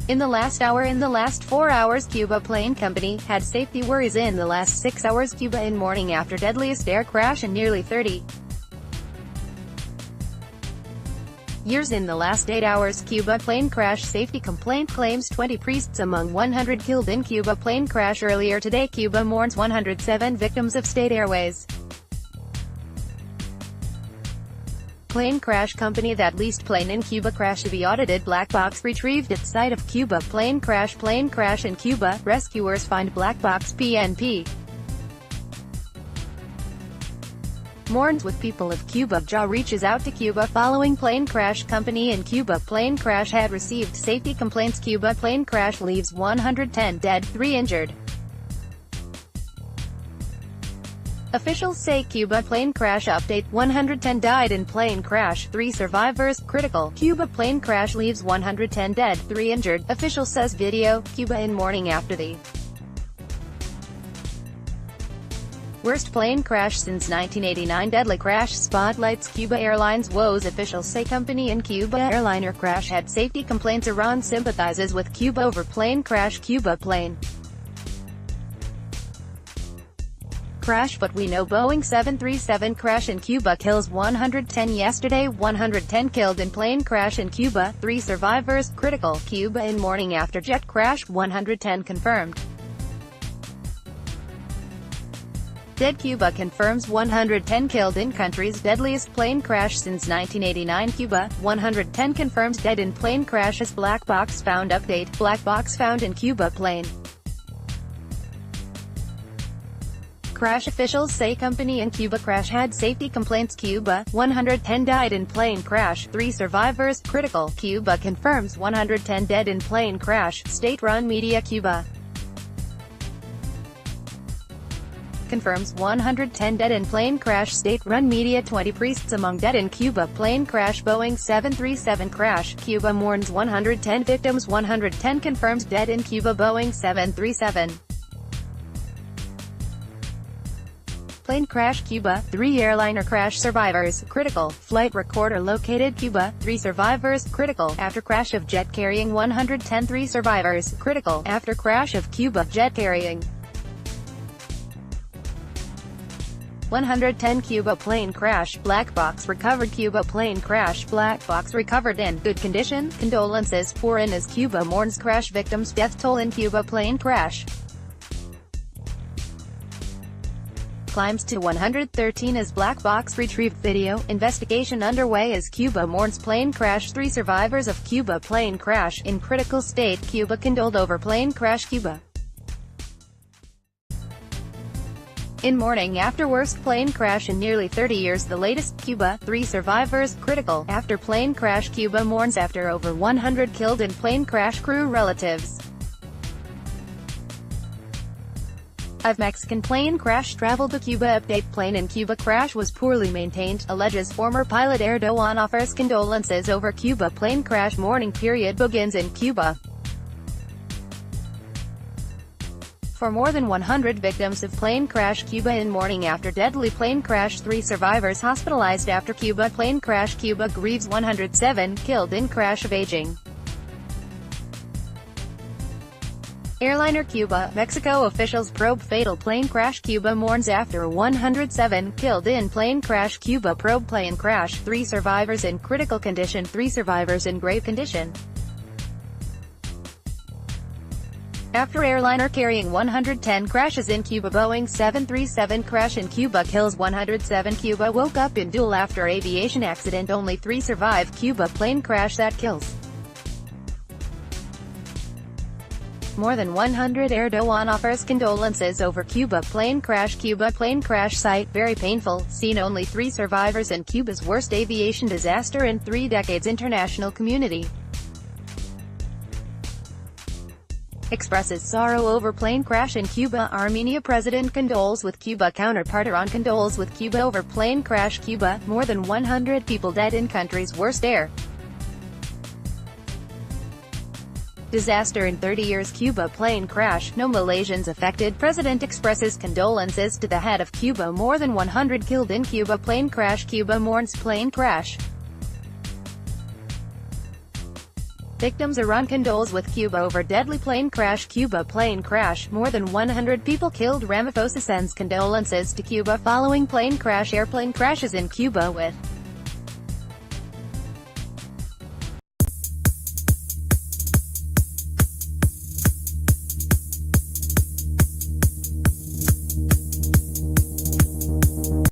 In the last hour. In the last 4 hours, Cuba plane company had safety worries. In the last 6 hours, Cuba in mourning after deadliest air crash in nearly 30 years. In the last 8 hours, Cuba plane crash safety complaint claims 20 priests among 100 killed in Cuba plane crash. Earlier today, Cuba mourns 107 victims of state airways plane crash. Company that leased plane in Cuba crash to be audited. Black box retrieved at site of Cuba plane crash. Plane crash in Cuba, rescuers find black box. PNP mourns with people of Cuba. JA reaches out to Cuba following plane crash. Company in Cuba plane crash had received safety complaints. Cuba plane crash leaves 110 dead, 3 injured. Officials say Cuba plane crash update: 110 died in plane crash, 3 survivors critical. Cuba plane crash leaves 110 dead, 3 injured. Official says video. Cuba in mourning after the worst plane crash since 1989. Deadly crash spotlights Cuba Airlines woes. Officials say company in Cuba airliner crash had safety complaints. Iran sympathizes with Cuba over plane crash. Cuba plane crash, but we know Boeing 737 crash in Cuba kills 110. Yesterday, 110 killed in plane crash in Cuba, 3 survivors critical. Cuba in mourning after jet crash, 110 confirmed dead. Cuba confirms 110 killed in country's deadliest plane crash since 1989. Cuba, 110 confirmed dead in plane crashes. Black box found update: black box found in Cuba plane crash. Officials say company in Cuba crash had safety complaints. Cuba, 110 died in plane crash, 3 survivors critical. Cuba confirms 110 dead in plane crash. State-run media. Cuba confirms 110 dead in plane crash. State-run media. 20 priests among dead in Cuba plane crash. Boeing 737 crash. Cuba mourns 110 victims. 110 confirmed dead in Cuba Boeing 737 plane crash. Cuba, 3 airliner crash survivors critical. Flight recorder located. Cuba, 3 survivors critical after crash of jet carrying 110. 3 survivors critical after crash of Cuba jet carrying 110. Cuba plane crash. Black box recovered. Cuba plane crash. Black box recovered in good condition. Condolences pour in as Cuba mourns crash victims. Death toll in Cuba plane crash climbs to 113 as black box retrieved. Video. Investigation underway as Cuba mourns plane crash. 3 survivors of Cuba plane crash in critical state. Cuba condoled over plane crash. Cuba in mourning after worst plane crash in nearly 30 years. The latest. Cuba, 3 survivors critical after plane crash. Cuba mourns after over 100 killed in plane crash. Crew relatives of Mexican plane crash traveled to Cuba. Update: plane in Cuba crash was poorly maintained, alleges former pilot. Erdogan offers condolences over Cuba plane crash. Mourning period begins in Cuba for more than 100 victims of plane crash. Cuba in mourning after deadly plane crash. 3 survivors hospitalized after Cuba plane crash. Cuba grieves 107 killed in crash of aging airliner. Cuba, Mexico officials probe fatal plane crash. Cuba mourns after 107 killed in plane crash. Cuba probe plane crash. 3 survivors in critical condition. 3 survivors in grave condition after airliner carrying 110 crashes in Cuba. Boeing 737 crash in Cuba kills 107. Cuba woke up in duel after aviation accident. Only 3 survive. Cuba plane crash that kills more than 100. Erdogan offers condolences over Cuba plane crash. Cuba plane crash site very painful. Seen only 3 survivors in Cuba's worst aviation disaster in 3 decades. International community expresses sorrow over plane crash in Cuba. Armenia president condoles with Cuba counterpart. Iran condoles with Cuba over plane crash. Cuba, more than 100 people dead in country's worst air disaster in 30 years. Cuba plane crash, no Malaysians affected. President expresses condolences to the head of Cuba. More than 100 killed in Cuba plane crash. Cuba mourns plane crash Victims Iran condoles with Cuba over deadly plane crash. Cuba plane crash, more than 100 people killed. Ramaphosa sends condolences to Cuba following plane crash. Airplane crashes in Cuba with